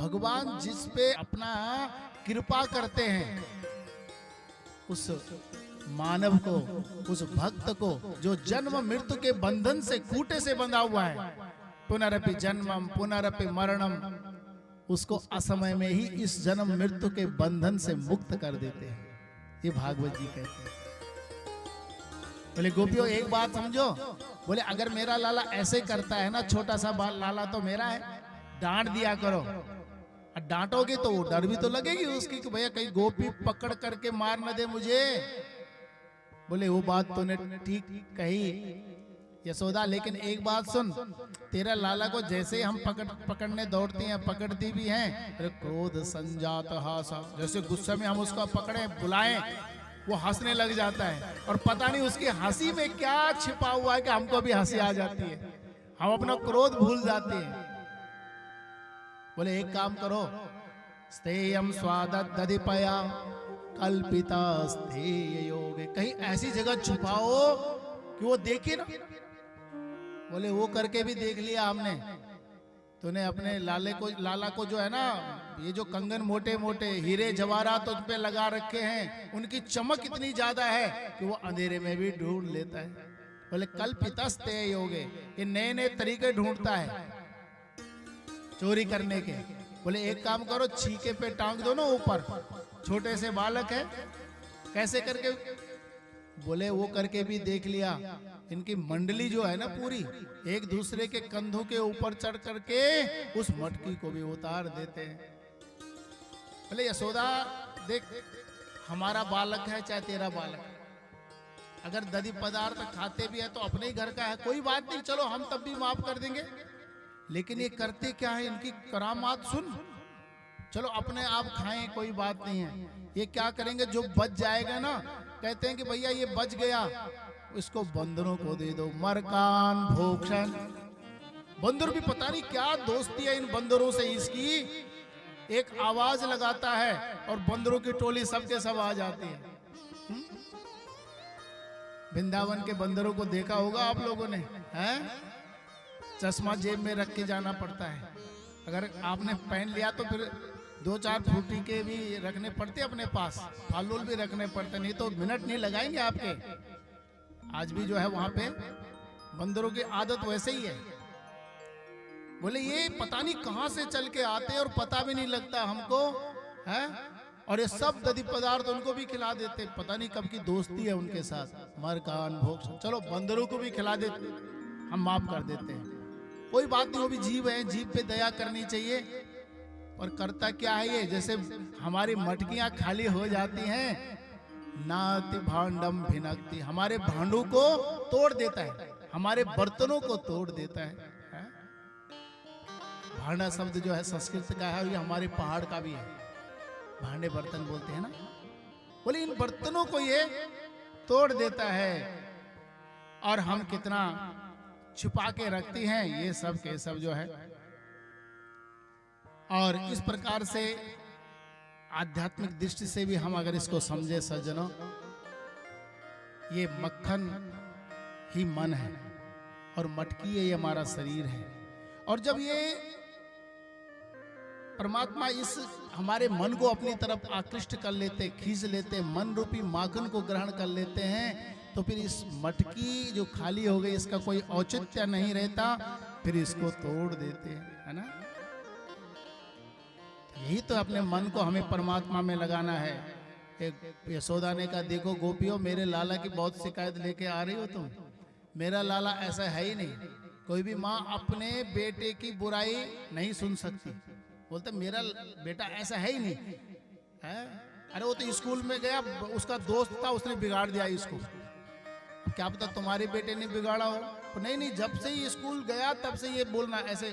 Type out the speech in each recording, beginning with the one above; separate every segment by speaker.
Speaker 1: भगवान जिस पे अपना कृपा करते हैं उस मानव को, उस भक्त को जो जन्म मृत्यु के बंधन से कूटे से बंधा हुआ है, पुनरपि जन्मम पुनरपि मरणम, उसको असमय में ही इस जन्म मृत्यु के बंधन से मुक्त कर देते हैं। ये भागवत जी कहते हैं। बोले गोपियों एक बात समझो, बोले अगर मेरा लाला ऐसे करता है ना, छोटा सा लाला तो मेरा है, डांट दिया करो। डांटोगे तो डर भी तो लगेगी उसकी कि भैया कहीं गोपी पकड़ करके मार न दे मुझे। बोले वो बात तूने ठीक कही यशोदा, लेकिन एक बात सुन, तेरा लाला को जैसे हम पकड़ने दौड़ती हैं, पकड़ती भी हैं, क्रोध संजात हासा, जैसे गुस्से में हम उसको पकड़े बुलाएं वो हंसने लग जाता है, और पता नहीं उसकी हंसी में क्या छिपा हुआ है कि हमको भी हंसी आ जाती है, हम अपना क्रोध भूल जाते हैं। बोले एक काम करो, स्थेयम स्वादधिपया कल्पिता स्थेय योगे, कहीं ऐसी जगह छुपाओ कि वो देखे ना। बोले वो करके भी देख लिया हमने, तूने अपने लाला को जो है ना, ये जो कंगन मोटे मोटे हीरे जवाहरात उन पे लगा रखे हैं, उनकी चमक इतनी ज्यादा है कि वो अंधेरे में भी ढूंढ लेता है। बोले कल्पिता स्थेय योगे, ये नए नए तरीके ढूंढता है चोरी करने के। बोले एक काम करो, छीके पे टांग दो ना ऊपर, छोटे से बालक है, कैसे करके। बोले वो करके भी देख लिया, इनकी मंडली जो है ना पूरी एक दूसरे के कंधों के ऊपर चढ़ करके उस मटकी को भी उतार देते हैं। बोले यशोदा देख, हमारा बालक है चाहे तेरा बालक, अगर दधी पदार्थ खाते भी है तो अपने ही घर का है, कोई बात नहीं, चलो हम तब भी माफ कर देंगे। लेकिन ये करते क्या है, इनकी करामात सुन, चलो अपने आप खाएं कोई बात नहीं है, ये क्या करेंगे जो बच जाएगा ना, कहते हैं कि भैया ये बच गया इसको बंदरों को दे दो, मरकान भोक्षण। बंदर भी पता नहीं क्या दोस्ती है इन बंदरों से इसकी, एक आवाज लगाता है और बंदरों की टोली सबके सब आ जाती है। वृंदावन के बंदरों को देखा होगा आप लोगों ने, हैं? चश्मा जेब में रख के जाना पड़ता है, अगर आपने पहन लिया तो फिर 2-4 फ्रूटी के भी रखने पड़ते अपने पास, फालूल भी रखने पड़ते, नहीं तो मिनट नहीं लगाएंगे आपके। आज भी जो है वहां पे बंदरों की आदत वैसे ही है। बोले ये पता नहीं कहां से चल के आते हैं और पता भी नहीं लगता हमको, है? और ये सब दधी पदार्थ उनको भी खिला देते, पता नहीं कब की दोस्ती है उनके साथ। मरकान भोग, चलो बंदरों को भी खिला देते, हम माफ कर देते हैं, कोई बात नहीं, वो भी जीव है, जीव पे दया करनी चाहिए। और करता क्या है ये, जैसे हमारी मटकियां खाली हो जाती हैं, नाति भांडम भिनकती, हमारे भांडों को तोड़ देता है, हमारे बर्तनों को तोड़ देता है। भांडा शब्द जो है संस्कृत का है, ये हमारे पहाड़ का भी है, भांडे बर्तन बोलते हैं ना। बोले इन बर्तनों को ये तोड़ देता है, और हम कितना छुपा के रखती हैं ये सब के सब जो है। और इस प्रकार से आध्यात्मिक दृष्टि से भी हम अगर इसको समझे सज्जनों, ये मक्खन ही मन है और मटकी ये हमारा शरीर है। और जब ये परमात्मा इस हमारे मन को अपनी तरफ आकृष्ट कर लेते, खींच लेते, मन रूपी माखन को ग्रहण कर लेते हैं, तो फिर इस मटकी जो खाली हो गई इसका कोई औचित्य नहीं रहता, फिर इसको तोड़ देते हैं, है ना। यही तो अपने मन को हमें परमात्मा में लगाना है। एक यशोदा ने कहा देखो गोपियों, मेरे लाला की बहुत शिकायत लेके आ रही हो तुम, मेरा लाला ऐसा है ही नहीं, कोई भी माँ अपने बेटे की बुराई नहीं सुन सकती, बोलते मेरा बेटा ऐसा है ही नहीं है। अरे वो तो स्कूल में गया, उसका दोस्त था उसने बिगाड़ दिया इसको, क्या पता तुम्हारे बेटे ने बिगाड़ा हो। नहीं नहीं, जब से ही स्कूल गया तब से ये बोलना ऐसे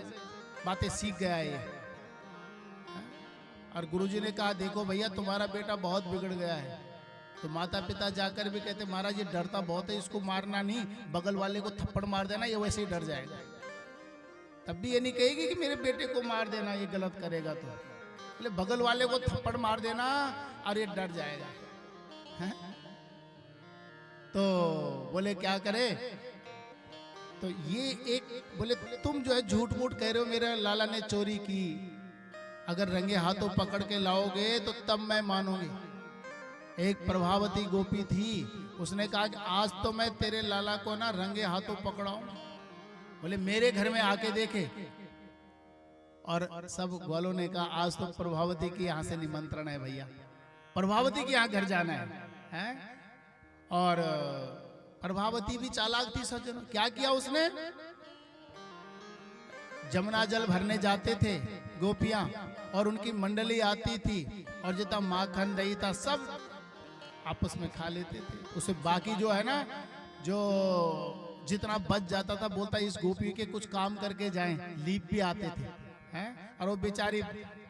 Speaker 1: बातें सीख गया है ये। और गुरुजी ने कहा देखो भैया तुम्हारा बेटा बहुत बिगड़ गया है, तो माता पिता जाकर भी कहते महाराज ये डरता बहुत है, इसको मारना नहीं, बगल वाले को थप्पड़ मार देना, ये वैसे ही डर जाएगा। तब भी ये नहीं कहेगी कि मेरे बेटे को मार देना, ये गलत करेगा तो बोले बगल वाले को थप्पड़ मार देना और ये डर जाएगा, है? तो बोले क्या करे, तो ये एक बोले तुम जो है झूठ मूठ कह रहे हो मेरे लाला ने चोरी की, अगर रंगे हाथों पकड़ के लाओगे तो तब मैं मानूंगी। एक प्रभावती गोपी थी, उसने कहा कि आज तो मैं तेरे लाला को ना रंगे हाथों पकड़ाऊं। बोले मेरे घर में आके देखे। और सब ग्वालों ने कहा आज तो प्रभावती के यहां से निमंत्रण है भैया, प्रभावती के यहां घर जाना है? और प्रभावती भी चालाक थी सज्जनों। क्या किया उसने? जमुना जल भरने जाते थे गोपियां और उनकी मंडली आती थी और जितना माखन दही था सब आपस में खा लेते थे। उसे बाकी जो है ना, जो जितना बच जाता था बोलता इस गोपी के कुछ काम करके जाएं। लीप भी आते थे हैं, और वो बेचारी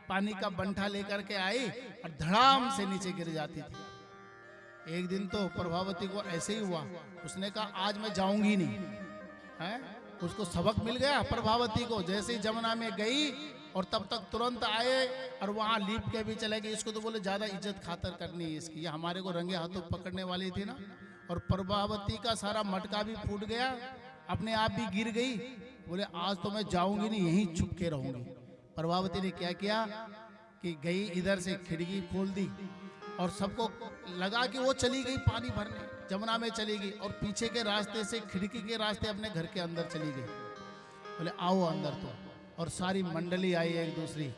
Speaker 1: पानी का बंठा लेकर के आई और धड़ाम से नीचे गिर जाती थी। एक दिन तो प्रभावती को ऐसे ही हुआ, उसने कहा आज मैं जाऊंगी नहीं है। उसको सबक मिल गया प्रभावती को। जैसे ही जमुना में गई और तब तक तुरंत आए और वहां लीप के भी चले गए। इसको तो बोले ज्यादा इज्जत खातर करनी है इसकी, ये हमारे को रंगे हाथों पकड़ने वाली थी ना। और प्रभावती का सारा मटका भी फूट गया, अपने आप भी गिर गई। बोले आज तो मैं जाऊंगी नहीं, यहीं छुप के रहूंगी। प्रभावती ने क्या किया कि गई इधर से खिड़की खोल दी और सबको लगा कि वो चली गई पानी भरने, जमुना में चली गई और पीछे के रास्ते से खिड़की के रास्ते अपने घर के अंदर चली गई। बोले आओ अंदर तो। और सारी मंडली आई, एक दूसरी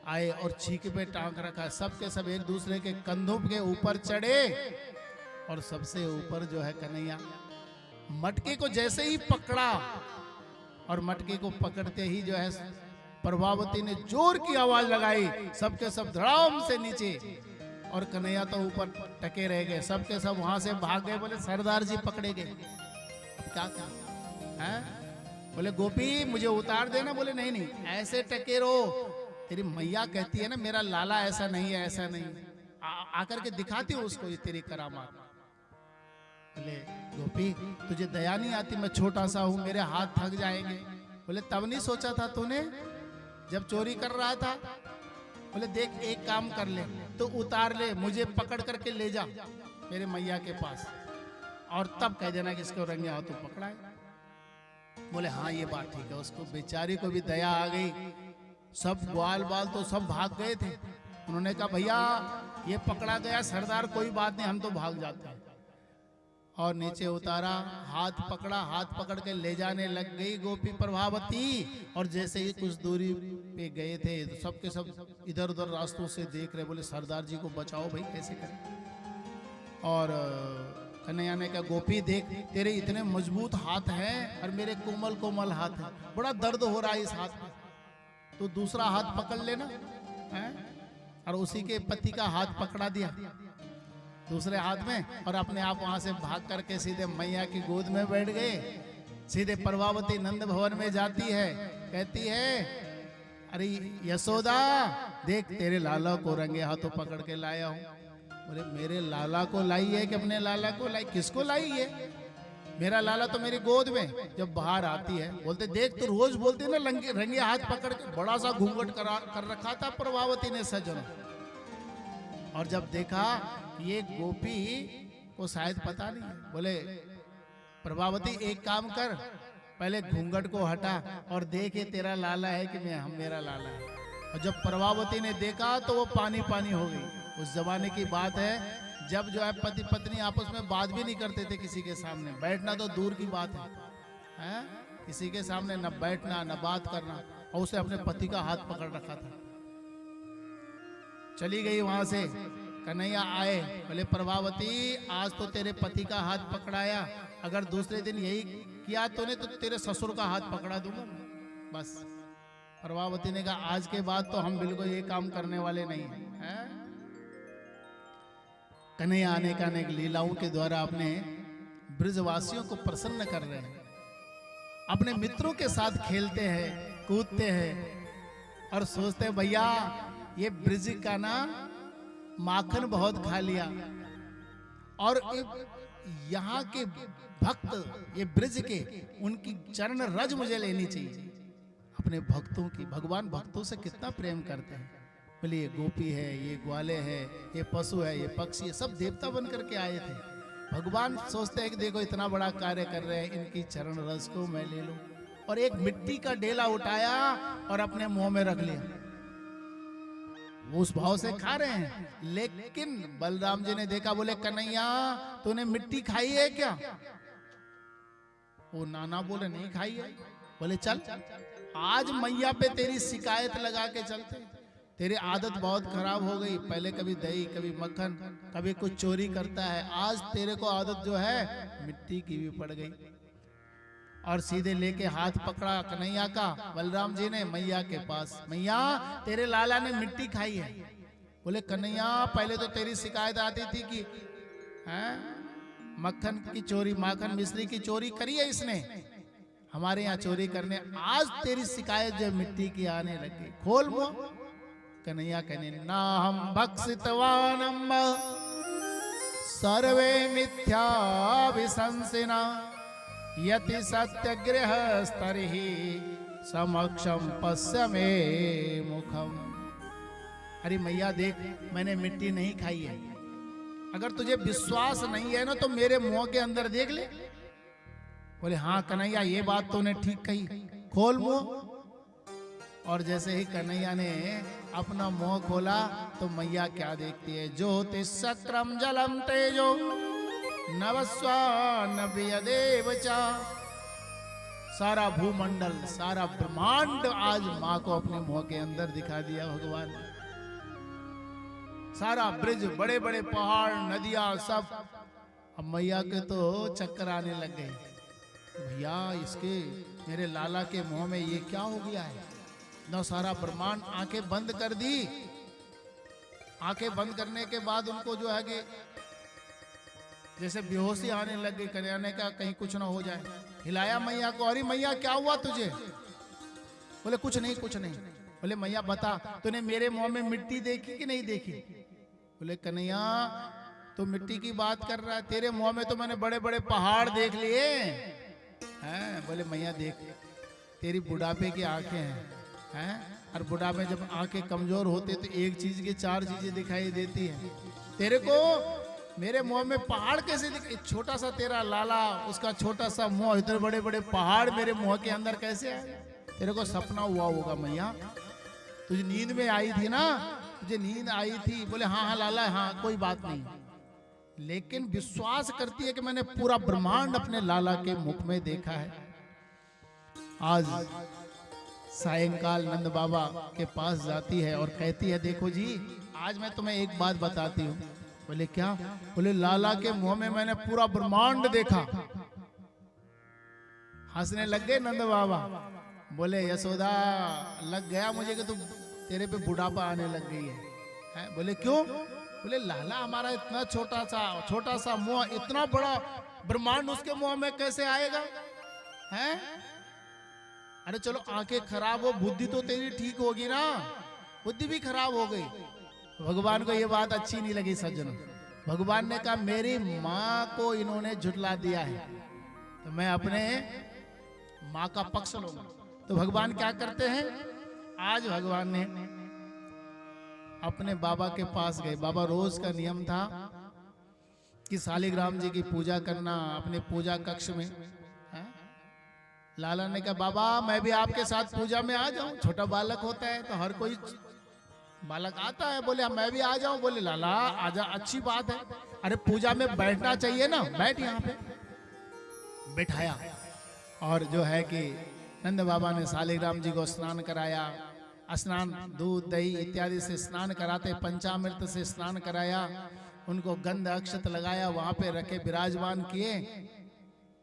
Speaker 1: आए और छीक पे टांग रखा, सबके सब एक दूसरे के कंधों के ऊपर चढ़े। और सबसे ऊपर जो है कन्हैया मटके को जैसे ही पकड़ा और मटके को पकड़ते ही जो है प्रभावती ने जोर की आवाज लगाई, सबके सब धड़ाम से नीचे और कन्हैया तो ऊपर टके रह गए। सबके सब वहां से भाग गए। बोले सरदार जी पकड़े गए। क्या है? बोले गोपी मुझे उतार देना। बोले नहीं नहीं ऐसे टके रहो, तेरी मैया कहती है ना मेरा लाला ऐसा नहीं है, ऐसा नहीं। आकर के दिखाती हूँ उसको ये तेरी करामात। बोले गोपी तुझे दया नहीं आती, मैं छोटा सा हूं, मेरे हाथ थक जाएंगे। बोले तब नहीं सोचा था तूने जब चोरी कर रहा था? बोले देख एक काम कर ले, तो उतार ले, मुझे पकड़ करके ले जा मेरे मैया के पास और तब कह देना कि इसको रंगे हाथों पकड़ाए। बोले हाँ ये बात ठीक है। उसको बेचारी को भी दया आ गई। सब ग्वाल बाल तो सब भाग गए थे। उन्होंने कहा भैया ये पकड़ा गया सरदार, कोई बात नहीं हम तो भाग जाते हैं। और नीचे उतारा, हाथ पकड़ा, हाथ पकड़ के ले जाने लग गई गोपी प्रभावती। और जैसे ही कुछ दूरी पे गए थे तो सबके सब इधर उधर रास्तों से देख रहे। बोले सरदार जी को बचाओ भाई, कैसे करें? और कन्हैया ने कहा गोपी देख तेरे इतने मजबूत हाथ हैं और मेरे कोमल कोमल हाथ हैं, बड़ा दर्द हो रहा है इस हाथ में, तो दूसरा हाथ पकड़ लेना है। और उसी के पति का हाथ पकड़ा दिया दूसरे हाथ में और अपने आप वहां से भाग करके सीधे मैया की गोद में बैठ गए। सीधे प्रभावती नंद भवन में जाती है, कहती है अरे यशोदा देख तेरे लाला को रंगे हाथों पकड़ के लाया हूं। बोले मेरे लाला को लाई है कि अपने लाला को लाई? किसको लाई है? मेरा लाला तो मेरी गोद में। जब बाहर आती है बोलते देख तू रोज बोलती ना रंगे हाथ पकड़ के। बड़ा सा घूंघट कर रखा था प्रभावती ने सज्जनों। और जब देखा ये गोपी को शायद पता नहीं, बोले प्रभावती एक काम कर, पहले घूंघट को हटा और देख ये तेरा लाला है कि हम मेरा लाला है। और जब प्रभावती ने देखा तो वो पानी पानी हो गई। उस जमाने की बात है जब जो है पति पत्नी आपस में बात भी नहीं करते थे किसी के सामने, बैठना तो दूर की बात है? किसी के सामने न बैठना न बात करना। और उसे अपने पति का हाथ पकड़ रखा था। चली गई वहां से। कन्हैया आए, बोले प्रभावती आज तो तेरे पति का हाथ पकड़ाया, अगर दूसरे दिन यही किया तूने तो तेरे ससुर का हाथ पकड़ा दूंगा बस। प्रभावती ने कहा आज के बाद तो हम बिल्कुल ये काम करने वाले नहीं हैं। कन्हैया आने का अनेक लीलाओं के द्वारा अपने ब्रजवासियों को प्रसन्न कर रहे हैं। अपने मित्रों के साथ खेलते हैं, कूदते हैं और सोचते हैं भैया ये ब्रज का ना माखन बहुत खा लिया और यहाँ के भक्त ये ब्रज के उनकी चरण रज मुझे लेनी चाहिए। अपने भक्तों की, भगवान भक्तों से कितना प्रेम करते हैं। बोले ये गोपी है, ये ग्वाले है, ये पशु है, ये पक्षी है, सब देवता बन करके आए थे। भगवान सोचते हैं कि देखो इतना बड़ा कार्य कर रहे हैं, इनकी चरण रस को मैं ले लूं। और एक मिट्टी का डेला उठाया और अपने मुंह में रख लिया। वो उस भाव से खा रहे हैं। लेकिन बलराम जी ने देखा, बोले कन्हैया तूने मिट्टी खाई है क्या? वो नाना बोले नहीं खाई है। बोले चल आज मैया पे तेरी शिकायत लगा के चलते। तेरी आदत बहुत खराब हो गई, पहले कभी दही कभी मक्खन कभी कुछ चोरी करता है, आज तेरे को आदत जो है मिट्टी की भी पड़ गई। और सीधे लेके हाथ पकड़ा कन्हैया का बलराम जी ने मैया के पास, मैया तेरे लाला ने मिट्टी खाई है। बोले कन्हैया पहले तो तेरी शिकायत आती थी कि हैं मक्खन की चोरी, माखन मिश्री की चोरी करी है इसने, हमारे यहाँ चोरी करने। आज तेरी शिकायत जो मिट्टी की आने लगी, खोल मुंह। कन्हैया कहने ना हम भक्षितवानम सर्वे मिथ्या विशंसिना यति सत्यग्रह स्तरिहि समक्षम पश्य मे मुखम। अरे मैया देख मैंने मिट्टी नहीं खाई है, अगर तुझे विश्वास नहीं है ना तो मेरे मुंह के अंदर देख ले। बोले हाँ कन्हैया ये बात तूने ठीक कही, खोल मुंह। और जैसे ही कन्हैया ने अपना मुंह खोला तो मैया क्या देखती है, ज्योति सक्राम जलम तेजो नवस्वानव्यदेव चा। सारा भूमंडल सारा ब्रह्मांड आज माँ को अपने मुंह के अंदर दिखा दिया भगवान ने। सारा ब्रिज, बड़े बड़े पहाड़, नदियां सब। अब मैया के तो चक्कर आने लग गए, भैया इसके मेरे लाला के मुंह में ये क्या हो गया है। न सारा ब्रह्मांड आंखें बंद कर दी। आंखें बंद करने के बाद उनको जो है कि जैसे बेहोशी आने लग गई। कन्हैया ने कहा कहीं कुछ ना हो जाए, हिलाया मैया को। अरे मैया क्या हुआ तुझे? बोले कुछ नहीं कुछ नहीं। बोले मैया बता तूने मेरे मुंह में मिट्टी देखी कि नहीं देखी? बोले कन्हैया तो मिट्टी की बात कर रहा है, तेरे मुंह में तो मैंने बड़े बड़े पहाड़ देख लिए हैं। बोले मैया देख तेरी बुढ़ापे की आंखें हैं, और बुढ़ापे जब आंखें कमजोर होते तो एक चीज की चार चीजें दिखाई देती है। तेरे को मेरे मुंह में पहाड़ कैसे दिखे? छोटा सा तेरा लाला, उसका छोटा सा मुंह, इतने बड़े बड़े पहाड़ मेरे मुंह के अंदर कैसे आए? तेरे को सपना हुआ होगा मैया, तुझे नींद में आई थी ना, तुझे नींद आई थी। बोले हाँ हाँ लाला हाँ कोई बात नहीं, लेकिन विश्वास करती है कि मैंने पूरा ब्रह्मांड अपने लाला के मुख में देखा है। आज सायंकाल नंद बाबा के पास जाती है और कहती है देखो जी आज मैं तुम्हें एक बात बताती हूँ। बोले क्या? बोले लाला के मुंह में मैंने पूरा ब्रह्मांड देखा। हंसने लग गए नंद बाबा। बोले यशोदा लग गया मुझे कि तेरे पे बुढ़ापा आने लग गई है? बोले क्यों? बोले लाला हमारा इतना छोटा सा मुंह, इतना बड़ा ब्रह्मांड उसके मुंह में कैसे आएगा? हैं? अरे चलो आंखें खराब हो, बुद्धि तो तेरी ठीक होगी ना, बुद्धि भी खराब हो गई। भगवान को ये बात अच्छी नहीं लगी सज्जनों। भगवान ने कहा मेरी माँ को इन्होंने झुठला दिया है तो मैं अपने माँ का पक्ष लूंगा। तो भगवान क्या करते हैं, आज भगवान ने अपने बाबा के पास गए। बाबा रोज का नियम था कि शालिग्राम जी की पूजा करना अपने पूजा कक्ष में। लाला ने कहा बाबा मैं भी आपके साथ पूजा में आ जाऊं? छोटा बालक होता है तो हर कोई बालक आता है। बोले मैं भी आ जाऊं? बोले लाला आजा, अच्छी बात है। अरे पूजा में बैठना चाहिए ना, बैठ यहाँ पे। बैठाया और जो है कि नंद बाबा ने शालिग्राम जी को स्नान कराया। स्नान दूध दही इत्यादि से स्नान कराते, पंचामृत से स्नान कराया, उनको गंध अक्षत लगाया, वहां पे रखे विराजमान किए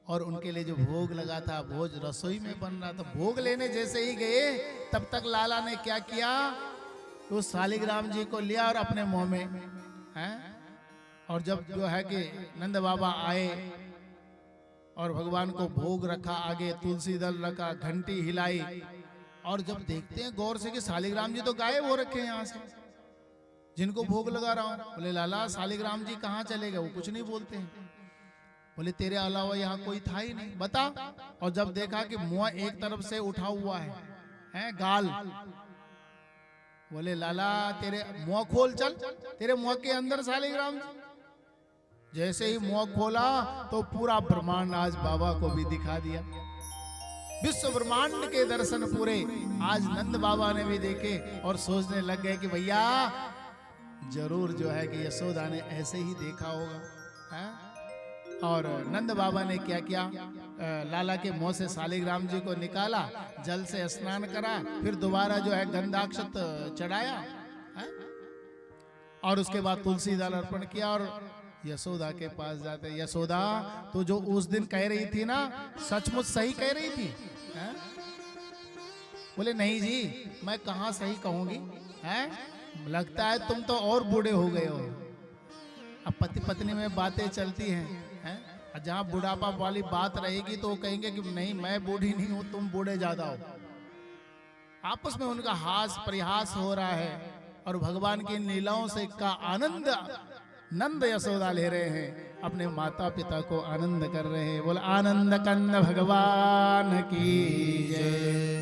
Speaker 1: और उनके लिए जो भोग लगा था, भोज रसोई में बन रहा था। भोग लेने जैसे ही गए तब तक लाला ने क्या किया, तो शालिग्राम जी को लिया और अपने मुंह में हैं। और जब जो है कि नंद बाबा आए और भगवान को भोग रखा, आगे तुलसी दल रखा, घंटी हिलाई, और जब देखते हैं गौर से कि शालिग्राम जी तो गायब हो रखे हैं यहाँ से, जिनको भोग लगा रहा हूं। बोले लाला शालिग्राम जी कहाँ चले गए? वो कुछ नहीं बोलते हैं। बोले तेरे अलावा यहाँ कोई था ही नहीं, बता। और जब देखा कि मुंह एक तरफ से उठा हुआ है गाल। बोले लाला तेरे मुंह खोल, चल तेरे मुंह के अंदर शालिग्राम जी। जैसे ही मुंह खोला तो पूरा ब्रह्मांड आज बाबा को भी दिखा दिया। विश्व ब्रह्मांड के दर्शन पूरे आज नंद बाबा ने भी देखे और सोचने लग गए कि भैया जरूर जो है कि यशोदा ने ऐसे ही देखा होगा, है? और नंद बाबा ने क्या किया, लाला के मुंह से शालिग्राम जी को निकाला, जल से स्नान करा, फिर दोबारा जो है गंधाक्षत चढ़ाया, है? और उसके बाद तुलसी दल अर्पण किया और यशोदा के पास जाते, यशोदा तो जो उस दिन कह रही थी ना सचमुच सही कह रही थी, है? बोले नहीं जी मैं कहाँ सही कहूंगी, है? लगता है तुम तो और बूढ़े हो गए हो। अब पति पत्नी में बातें चलती हैं, है? जहाँ बुढ़ापा वाली बात रहेगी तो वो कहेंगे कि नहीं मैं बूढ़ी नहीं हूं, तुम बूढ़े ज्यादा हो। आपस में उनका हास परिहास हो रहा है और भगवान की लीलाओं से का आनंद नंद यशोदा ले रहे हैं, अपने माता पिता को आनंद कर रहे हैं। बोल आनंद कंद भगवान की जय।